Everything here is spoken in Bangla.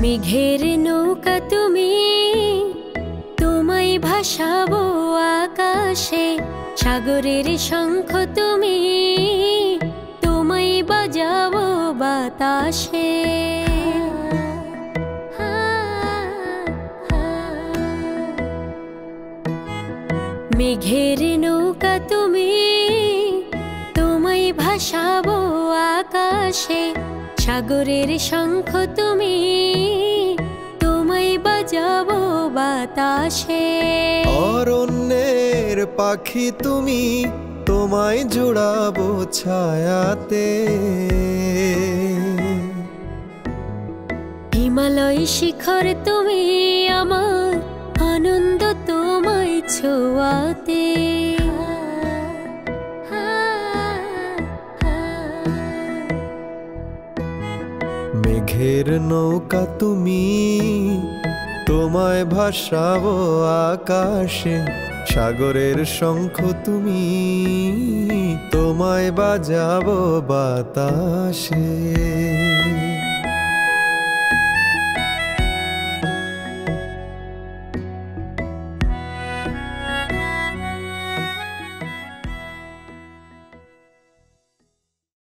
মেঘের নৌকা তুমি, তোমায় ভাসাবো আকাশে। সাগরের শঙ্খ তুমি, তোমায় বাজাবো বাতাসে। মেঘের নৌকা তুমি, তোমায় ভাসাবো আকাশে। সাগরের শঙ্খ তুমি, তোমায় বাজাবো বাতাসে। অরণ্যের পাখি তুমি, তোমায় জুড়াবো ছায়াতে। হিমালয় শিখর তুমি, আমার আনন্দ তোমায় ছোঁয়াতে। মেঘের নৌকা তুমি, তোমায় ভাসাবো আকাশে। সাগরের শঙ্খ তুমি, তোমায় বাজাবো বাতাসে।